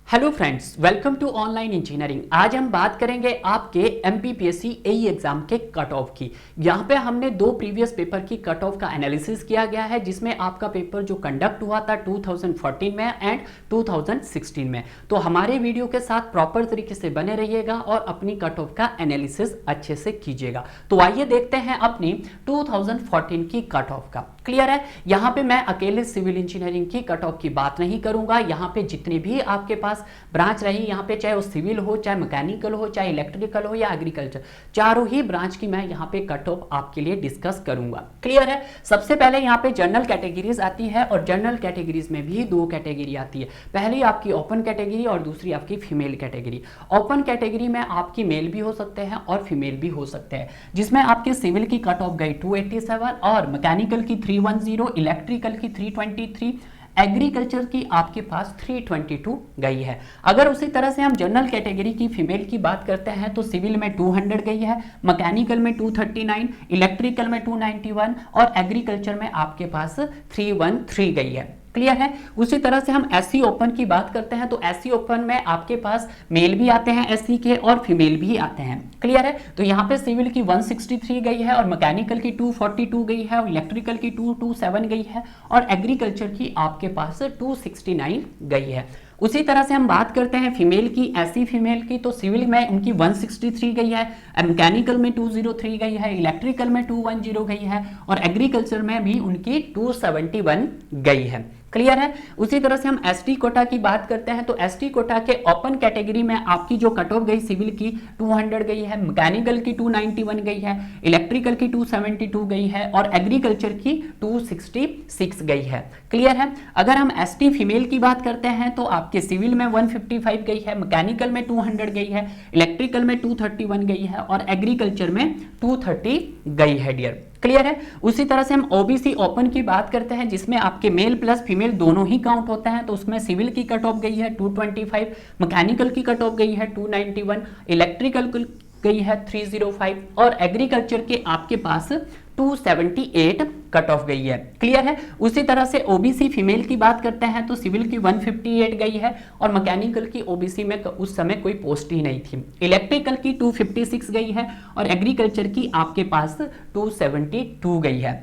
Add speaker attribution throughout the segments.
Speaker 1: Hello friends, welcome to online engineering. आज हम बात करेंगे आपके एमपीपीएससी एई एग्जाम के कट ऑफ की। यहाँ पे हमने दो प्रीवियस पेपर की कट ऑफ का एनालिसिस किया गया है, जिसमें आपका पेपर जो कंडक्ट हुआ था 2014 में एंड 2016 में। तो हमारे वीडियो के साथ प्रॉपर तरीके से बने रहिएगा और अपनी कट ऑफ का एनालिसिस अच्छे से कीजिएगा। तो आइए देखते हैं अपनी 2014 की कट ऑफ का। क्लियर है, यहाँ पे मैं अकेले सिविल इंजीनियरिंग की कट ऑफ की बात नहीं करूंगा। यहाँ पे जितने भी आपके पास ब्रांच रही, यहाँ पे चाहे वो सिविल हो, चाहे मैकेनिकल हो, चाहे इलेक्ट्रिकल हो या एग्रीकल्चर, चारों ही ब्रांच की मैं यहाँ पे कट ऑफ आपके लिए डिस्कस करूंगा। क्लियर है। सबसे पहले यहाँ पे जनरल कैटेगरीज आती है और जनरल कैटेगरीज में भी दो कैटेगरी आती है। पहली आपकी ओपन कैटेगरी और दूसरी आपकी फीमेल कैटेगरी। ओपन कैटेगरी में आपकी मेल भी हो सकते हैं और फीमेल भी हो सकते हैं, जिसमें आपके सिविल की कट ऑफ गई 287 और मैकेनिकल की 310, इलेक्ट्रिकल की 323, एग्रीकल्चर की आपके पास 322 गई है। अगर उसी तरह से हम जनरल कैटेगरी की फीमेल की बात करते हैं तो सिविल में 200 गई है, मैकेनिकल में 239, इलेक्ट्रिकल में 291 और एग्रीकल्चर में आपके पास 313 गई है। क्लियर है। उसी तरह से हम एससी ओपन की बात करते हैं तो एससी ओपन में आपके पास मेल भी आते हैं एससी के और फीमेल भी आते हैं। क्लियर है। तो यहाँ पे सिविल की 163 गई है और मैकेनिकल की 242 गई है और इलेक्ट्रिकल की 227 गई है और एग्रीकल्चर की आपके पास 269 गई है। उसी तरह से हम बात करते हैं फीमेल की, एससी फीमेल की, तो सिविल में उनकी 163 गई है, मैकेनिकल में 203 गई है, इलेक्ट्रिकल में 210 गई है और एग्रीकल्चर में भी उनकी 271 गई है। क्लियर है। उसी तरह से हम एसटी कोटा की बात करते हैं तो एसटी कोटा के ओपन कैटेगरी में आपकी जो कट ऑफ गई सिविल की 200 गई है, मैकेनिकल की 291 गई है, इलेक्ट्रिकल की 272 गई है और एग्रीकल्चर की 266 गई है। क्लियर है। अगर हम एसटी फीमेल की बात करते हैं तो आपके सिविल में 155 गई है, मैकेनिकल में 200 गई है, इलेक्ट्रिकल में 231 गई है और एग्रीकल्चर में 230 गई है डियर। क्लियर है। उसी तरह से हम ओबीसी ओपन की बात करते हैं जिसमें आपके मेल प्लस फीमेल दोनों ही काउंट होते हैं, तो उसमें सिविल की कट ऑफ गई है 225, मैकेनिकल की कट ऑफ गई है 291, इलेक्ट्रिकल की गई है 305 और एग्रीकल्चर के आपके पास 278 कट ऑफ गई है। क्लियर है। उसी तरह से ओबीसी फीमेल की बात करते हैं तो सिविल की 158 गई है और मैकेनिकल की ओबीसी में उस समय कोई पोस्ट ही नहीं थी। इलेक्ट्रिकल की 256 गई है और एग्रीकल्चर की आपके पास 272 गई है।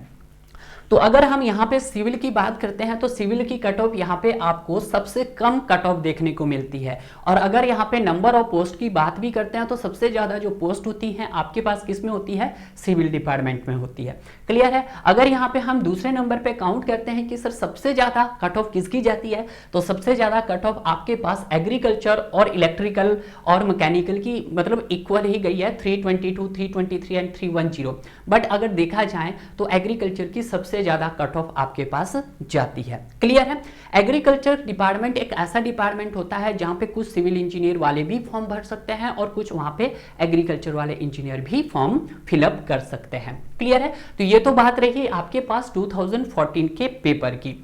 Speaker 1: तो अगर हम यहाँ पे सिविल की बात करते हैं तो सिविल की कट ऑफ यहाँ पे आपको सबसे कम कट ऑफ देखने को मिलती है और अगर यहाँ पे नंबर ऑफ पोस्ट की बात भी करते हैं तो सबसे ज्यादा जो पोस्ट होती है आपके पास किस में होती है, सिविल डिपार्टमेंट में होती है। क्लियर है। अगर यहाँ पे हम दूसरे नंबर पे काउंट करते हैं कि सर सबसे ज्यादा कट ऑफ किसकी जाती है, तो सबसे ज्यादा कट ऑफ आपके पास एग्रीकल्चर और इलेक्ट्रिकल और मैकेनिकल की मतलब इक्वल ही गई है 322, 323 एंड 310। बट अगर देखा जाए तो एग्रीकल्चर की सबसे ज्यादा कट ऑफ आपके पास जाती है। क्लियर है। एग्रीकल्चर डिपार्टमेंट एक ऐसा डिपार्टमेंट होता है जहां पे कुछ सिविल इंजीनियर वाले भी फॉर्म भर सकते हैं और कुछ वहां पे एग्रीकल्चर वाले इंजीनियर भी फॉर्म फिलअप कर सकते हैं। क्लियर है। तो ये तो बात रही आपके पास 2014 के पेपर की।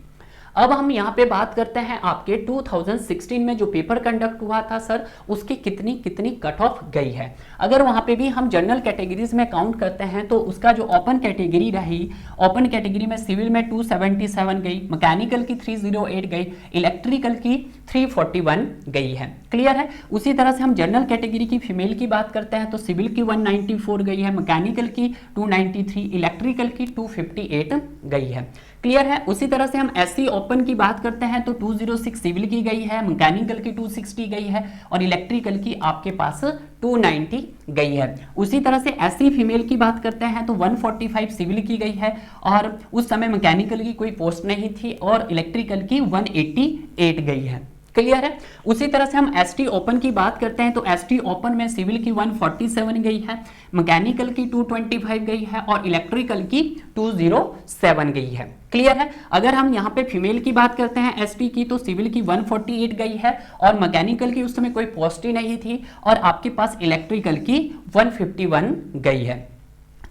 Speaker 1: अब हम यहाँ पे बात करते हैं आपके 2016 में जो पेपर कंडक्ट हुआ था सर, उसकी कितनी कितनी कट ऑफ गई है। अगर वहां पे भी हम जनरल कैटेगरीज में काउंट करते हैं तो उसका जो ओपन कैटेगरी रही, ओपन कैटेगरी में सिविल में 277 गई, मैकेनिकल की 308 गई, इलेक्ट्रिकल की 341 गई है। क्लियर है। उसी तरह से हम जनरल कैटेगरी की फीमेल की बात करते हैं तो सिविल की 194 गई है, मैकेनिकल की 293, इलेक्ट्रिकल की 258 गई है। क्लियर है। उसी तरह से हम एससी ओपन की बात करते हैं तो 206 सिविल की गई है, मैकेनिकल की 260 गई है और इलेक्ट्रिकल की आपके पास 290 गई है। उसी तरह से एससी फीमेल की बात करते हैं तो 145 सिविल की गई है और उस समय मैकेनिकल की कोई पोस्ट नहीं थी और इलेक्ट्रिकल की 188 गई है। क्लियर है। उसी तरह से हम एसटी ओपन की बात करते हैं तो एसटी ओपन में सिविल की 147 गई है, मैकेनिकल की 225 गई है और इलेक्ट्रिकल की 207 गई है। क्लियर है। अगर हम यहाँ पे फीमेल की बात करते हैं एसटी की तो सिविल की 148 गई है और मैकेनिकल की उस समय कोई पोस्ट ही नहीं थी और आपके पास इलेक्ट्रिकल की 151 गई है।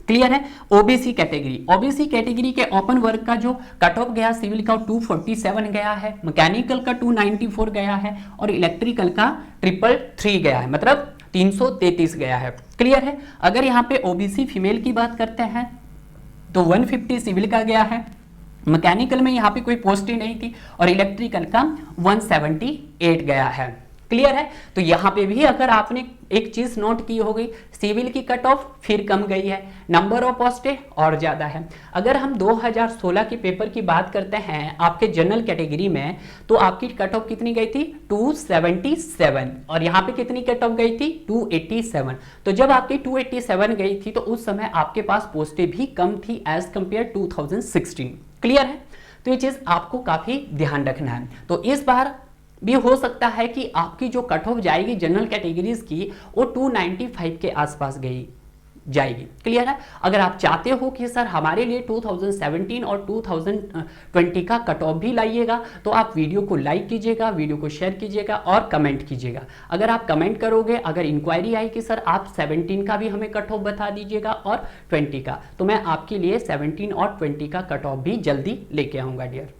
Speaker 1: क्लियर है। ओबीसी कैटेगरी, ओबीसी कैटेगरी के ओपन वर्क का जो कट ऑफ गया सिविल का 247 गया है, मैकेनिकल का 294 गया है और इलेक्ट्रिकल का 333 गया है, मतलब 333 गया है। क्लियर है। अगर यहाँ पे ओबीसी फीमेल की बात करते हैं तो 150 सिविल का गया है, मैकेनिकल में यहाँ पे कोई पोस्ट ही नहीं थी और इलेक्ट्रिकल का 178 गया है। क्लियर है। तो यहाँ पे भी अगर आपने एक चीज नोट की होगी, सिविल की कट ऑफ फिर कम गई है, नंबर ऑफ पोस्टें और ज्यादा है। अगर हम 2016 के पेपर की बात करते हैं आपके जनरल कैटेगरी में, तो आपकी कट ऑफ कितनी गई थी 277, और यहाँ पे कितनी कट ऑफ गई थी 287। तो जब आपकी 287 गई थी तो उस समय आपके पास पोस्टें भी कम थी एज कंपेयर 2016। क्लियर है। तो ये चीज आपको काफी ध्यान रखना है। तो इस बार भी हो सकता है कि आपकी जो कट ऑफ जाएगी जनरल कैटेगरीज की वो 295 के आसपास गई जाएगी। क्लियर है। अगर आप चाहते हो कि सर हमारे लिए 2017 और 2020 का कट ऑफ भी लाइएगा, तो आप वीडियो को लाइक कीजिएगा, वीडियो को शेयर कीजिएगा और कमेंट कीजिएगा। अगर आप कमेंट करोगे, अगर इंक्वायरी आई कि सर आप 17 का भी हमें कट ऑफ बता दीजिएगा और 20 का, तो मैं आपके लिए 17 और 20 का कट ऑफ भी जल्दी लेके आऊंगा डियर।